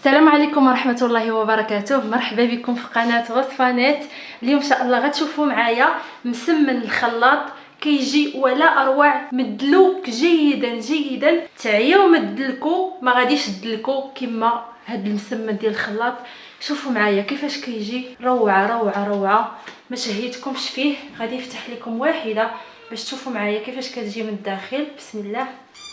السلام عليكم ورحمة الله وبركاته. مرحبا بكم في قناة وصفانات. اليوم ان شاء الله غتشوفوا معايا مسمن الخلاط كيجي ولا اروع، مدلوك جيدا تعياو مدلكو، ما غاديش تدلكو كما هاد المسمن ديال الخلاط. شوفوا معايا كيفاش كيجي روعه. ما شهيتكمش فيه، غادي نفتح لكم واحده باش تشوفوا معايا كيفاش كتجي من الداخل. بسم الله.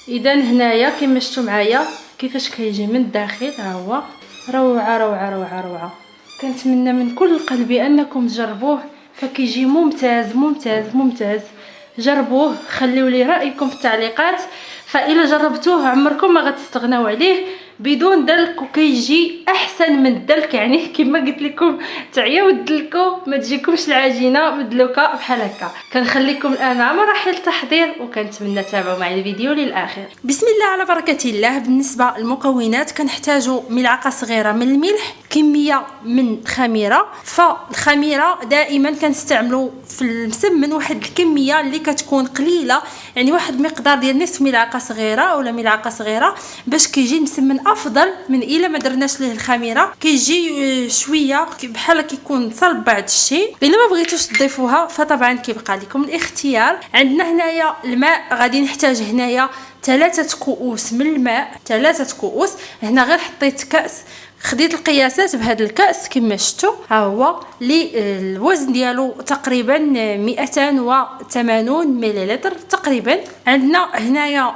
اذا هنايا كما شفتوا معايا كيفاش كيجي من الداخل، ها هو روعه. كنتمنى من كل قلبي انكم تجربوه، فكيجي ممتاز. جربوه، خليو لي رايكم في التعليقات، فإلا جربتوه عمركم ما غتستغناو عليه. بدون دلك وكيجي احسن من الدلك، يعني كما قلت لكم تعياو تدلكو ما تجيكمش العجينه مدلوكه بحال هكا. كنخليكم الان مع مراحل التحضير، وكنتمنى تتابعوا معي الفيديو للاخر. بسم الله على بركه الله. بالنسبه للمكونات كنحتاجوا ملعقه صغيره من الملح، كميه من الخميره. فالخميره دائما كنستعملوا في المسمن واحد الكميه اللي كتكون قليله، يعني واحد مقدار ديال نصف ملعقه صغيره اولا ملعقه صغيره، باش كيجي المسمن افضل من الا ما درناش ليه الخميره. كيجي شويه بحال كيكون صلب بعض الشيء. الا ما بغيتوش تضيفوها فطبعا كيبقى لكم الاختيار. عندنا هنايا الماء، غادي نحتاج هنايا 3 كؤوس من الماء، 3 كؤوس. هنا غير حطيت كاس، خديت القياسات بهذا الكاس كما شفتوا، ها هو اللي الوزن ديالو تقريبا 280 مليلتر تقريبا. عندنا هنايا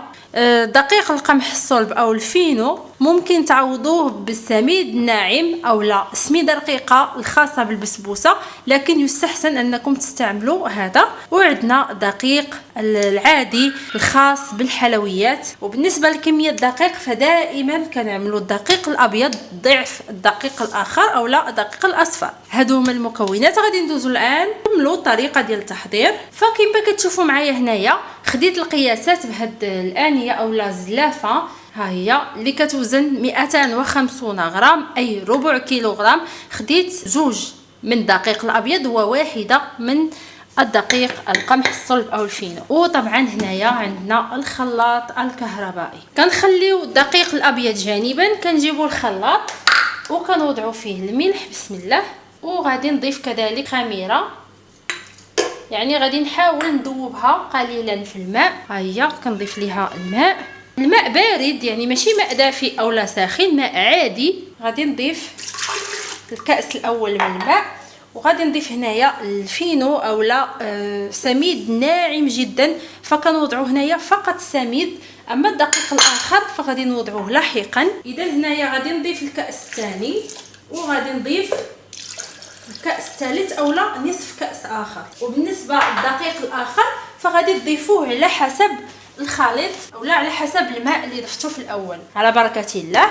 دقيق القمح الصلب او الفينو، ممكن تعوضوه بالسميد الناعم او لا سميده رقيقه الخاصه بالبسبوسه، لكن يستحسن انكم تستعملوا هذا. وعندنا دقيق العادي الخاص بالحلويات. وبالنسبه لكميه الدقيق فدائما كنعملوا الدقيق الابيض ضعف الدقيق الاخر او لا الدقيق الاصفر. هادو هما المكونات. غادي ندوزو الان نكملوا الطريقه ديال التحضير. فكما كتشوفوا معايا هنايا خديت القياسات بهاد الانيه او لا الزلافه، ها هي اللي كتوزن 250 غرام اي ربع كيلوغرام. خديت 2 من الدقيق الابيض وواحده من الدقيق القمح الصلب او الفينو. وطبعا هنايا عندنا الخلاط الكهربائي. كنخليو الدقيق الابيض جانبا، كنجيبوا الخلاط وكنوضعوا فيه الملح بسم الله، وغادي نضيف كذلك خميره، يعني غادي نحاول نذوبها قليلا في الماء. ها هي كنضيف ليها الماء بارد، يعني ماشي ماء دافئ او لا ساخن، ماء عادي. غادي نضيف الكاس الاول من الماء، وغادي نضيف هنايا الفينو او لا سميد ناعم جدا، فكنوضعوا هنايا فقط سميد. اما الدقيق الاخر فغادي نوضعوه لاحقا. اذا هنايا غادي نضيف الكاس الثاني، وغادي نضيف الكاس الثالث او لا نصف كاس اخر. وبالنسبه للدقيق الاخر فغادي تضيفوه على حسب الخليط او لا على حسب الماء اللي ضفتوه في الاول. على بركه الله.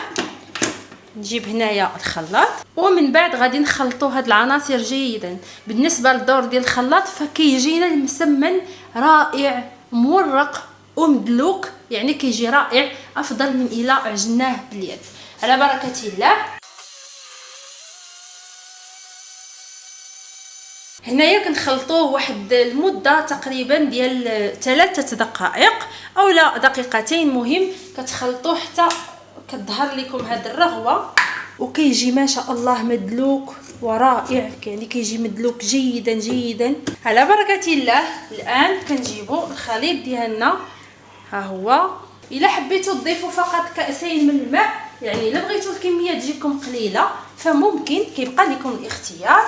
نجيب هنايا الخلاط، ومن بعد غادي نخلطوا هاد العناصر جيدا. بالنسبه للدور ديال الخلاط فكيجينا المسمن رائع مورق ومدلوك، يعني كيجي رائع افضل من الا عجناه باليد. على بركه الله. هنايا كنخلطوه واحد المده تقريبا ديال 3 دقائق او لا دقيقتين. مهم كتخلطوه حتى كتظهر لكم هاد الرغوه، وكيجي ما شاء الله مدلوك ورائع، يعني كيجي مدلوك جيدا. على بركه الله. الان كنجيبوا الخليط ديالنا، ها هو. الا حبيتوا تضيفوا فقط 2 كأسين من الماء، يعني الا بغيتوا الكميه تجيكم قليله فممكن، كيبقى لكم الاختيار.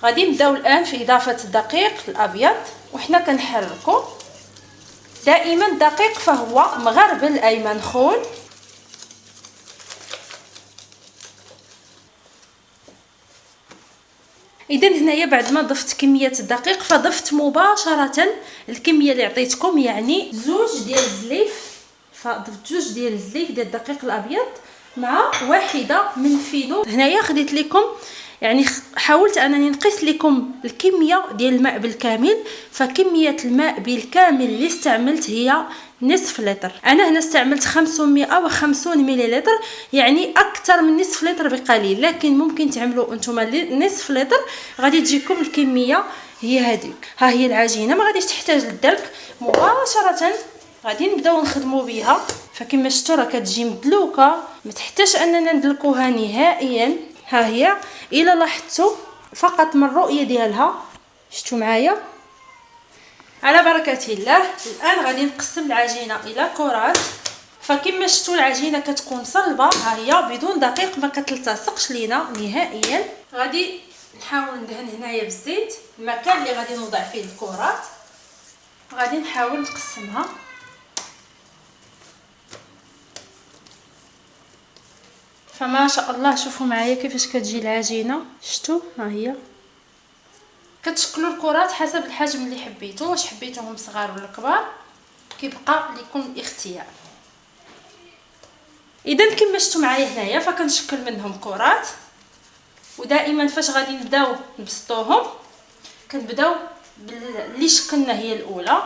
غادي نبداو الان في اضافه الدقيق الابيض، وحنا كنحركوا دائما. الدقيق فهو مغربل اي منخول. اذا هنايا بعد ما ضفت كميه الدقيق فضفت مباشره الكميه اللي عطيتكم، يعني 2 ديال الزليف. فضفت 2 ديال الزليف ديال الدقيق الابيض مع واحده من الفينو. هنايا خديت لكم، يعني حاولت انني نقيس لكم الكميه ديال الماء بالكامل. فكميه الماء بالكامل اللي استعملت هي نصف لتر. انا هنا استعملت 550 مليلتر، يعني اكثر من نصف لتر بقليل، لكن ممكن تعملوا انتم نصف لتر غادي تجيكم الكميه هي هذيك. ها هي العجينه، ما غاديش تحتاج للدلك. مباشره غادي نبداو نخدموا بها. فكما شفتوا راه كتجي مدلوكه، ما تحتاجش اننا ندلكوها نهائيا. ها هي الا لاحظتوا فقط من الرؤيه ديالها. شفتوا معايا؟ على بركه الله. الان غادي نقسم العجينه الى كرات. فكما شفتوا العجينه كتكون صلبه، ها هي بدون دقيق، ما كتلتصقش لينا نهائيا. غادي نحاول ندهن هنايا بالزيت المكان اللي غادي نوضع فيه الكرات. غادي نحاول نقسمها. فما شاء الله شوفوا معايا كيفاش كتجي العجينه. شفتوا؟ ها هي. كتشكلوا الكرات حسب الحجم اللي حبيتو، واش حبيتوهم صغار ولا كبار، كيبقى لكم الاختيار. اذا كما شفتوا معايا هنايا فكنشكل منهم كرات. ودائما فاش غادي نبداو نبسطوهم كنبداو اللي شكلنا هي الاولى.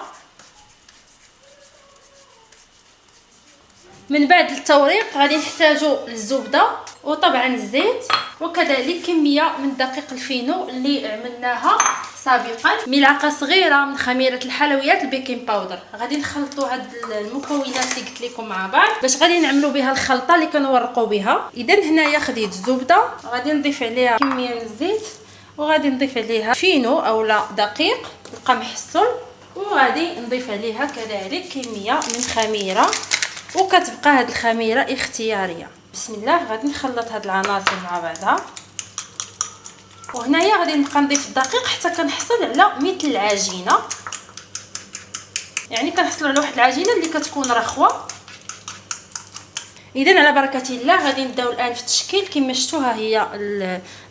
من بعد التوريق غادي نحتاجو الزبده وطبعا الزيت، وكذلك كميه من دقيق الفينو اللي عملناها سابقا، ملعقه صغيره من خميره الحلويات البيكنج باودر. غادي نخلطوا هاد المكونات اللي قلت لكم مع بعض باش غادي نعملوا بها الخلطه اللي كنورقوا بها. اذا هنايا خديت الزبده، غادي نضيف عليها كميه من الزيت، وغادي نضيف عليها فينو اولا دقيق القمح السل، وغادي نضيف عليها كذلك كميه من خميره، وكتبقى هاد الخميره اختياريه. بسم الله. غادي نخلط هاد العناصر مع بعضها. وهنايا غادي نبقى نضيف الدقيق حتى كنحصل على مثل العجينه، يعني كنحصل على واحد العجينه اللي كتكون رخوه. اذا على بركه الله غادي نبداو الان في التشكيل. كما شفتوا ها هي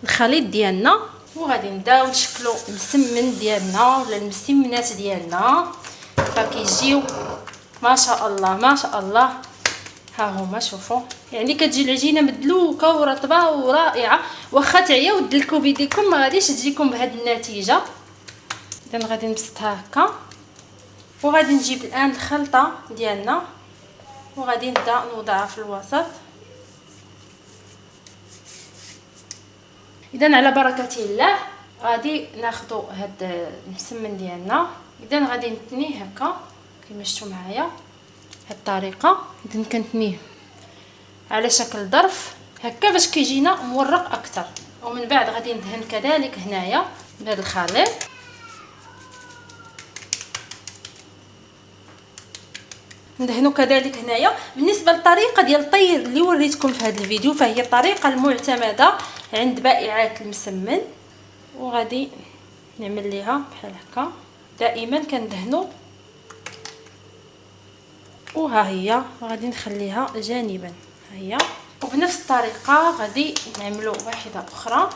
الخليط ديالنا، وغادي نبداو نشكلوا المسمن ديالنا ولا المسمنات ديالنا. فكيجيو ما شاء الله ما شاء الله. ها هما شوفوا، يعني كتجي العجينه مدلوكه ورطبه ورائعه. واخا تعياو دلكوا بيديكم ما غاديش تجيكم بهذه النتيجه. اذا غادي نبسطها هكا، وغادي نجيب الان الخلطه ديالنا وغادي نبدا نوضعها في الوسط. اذا على بركه الله غادي ناخذوا هاد المسمن ديالنا. اذا غادي نتنيه هكا كما شفتوا معايا هاد الطريقه. اذا كنتنيه على شكل ظرف هكا باش كيجينا مورق اكثر. ومن بعد غادي ندهن كذلك هنايا بهذا الخليط. ندهنوا كذلك هنايا. بالنسبه للطريقه ديال الطير اللي وريتكم في هذا الفيديو فهي الطريقه المعتمده عند بائعات المسمن، وغادي نعمل ليها بحال هكا. دائما كندهنوا، وها هي غادي نخليها جانبا. ها هي. وبنفس الطريقه غادي نعملوا واحده اخرى.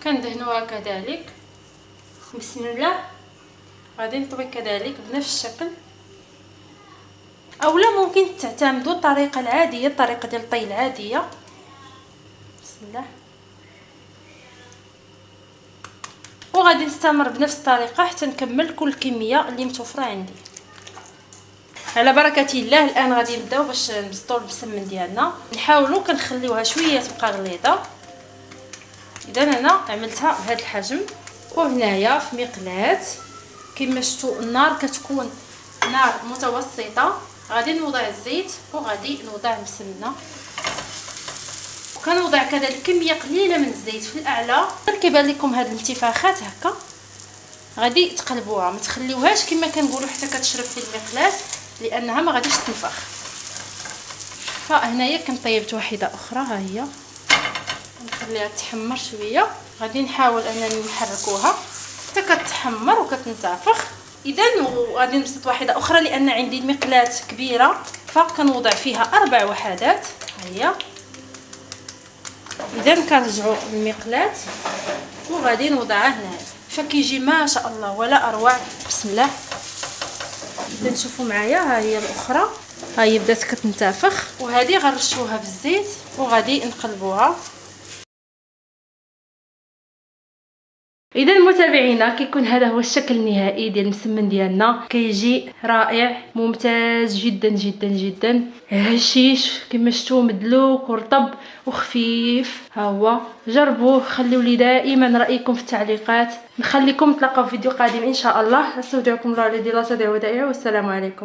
كندهنوها كذلك. بسم الله. غادي نطوي كذلك بنفس الشكل، اولا ممكن تعتمدوا الطريقه العاديه، الطريقه ديال الطي العاديه. بسم الله. وغادي نستمر بنفس الطريقه حتى نكمل كل الكميه اللي متوفره عندي. على بركه الله الان غادي نبداو باش نبسطوا المسمن ديالنا. نحاولوا كنخليوها شويه تبقى غليظه. اذا انا عملتها بهذا الحجم. وهنايا في مقلاة كما شفتوا النار كتكون نار متوسطه. غادي نوضع الزيت وغادي نوضع المسمنه، وكنوضع كذلك كميه قليله من الزيت في الاعلى. كيبان لكم هاد الانتفاخات هكا غادي تقلبوها، ما تخليوهاش كما كنقولوا حتى كتشرب في المقلاة لانها ما غاديش تنفخ. فهنايا كنطيبت واحده اخرى. ها هي نخليها تحمر شويه. غادي نحاول انني نحركوها حتى كتحمر وكتنتفخ. اذا وغادي نبسط واحده اخرى لان عندي المقلاة كبيره فكنوضع فيها 4 وحدات. ها هي. اذا كنرجعوا للمقلاة وغادي نوضعها هنا. فكيجي ما شاء الله ولا اروع. بسم الله. اذا نشوفوا معايا ها هي الاخرى، ها هي بدات كتنتفخ، وهذه غنرشوها بالزيت وغادي نقلبوها. اذا متابعينا كيكون هذا هو الشكل النهائي ديال المسمن ديالنا، كيجي رائع ممتاز جدا جدا جدا، هشيش كما شفتوا، مدلوك ورطب وخفيف. ها هو، جربوه، خليوا لي دائما رايكم في التعليقات. نخليكم تلاقاو في فيديو قادم ان شاء الله. استودعكم الله الذي لا تضيع ودائعه، والسلام عليكم.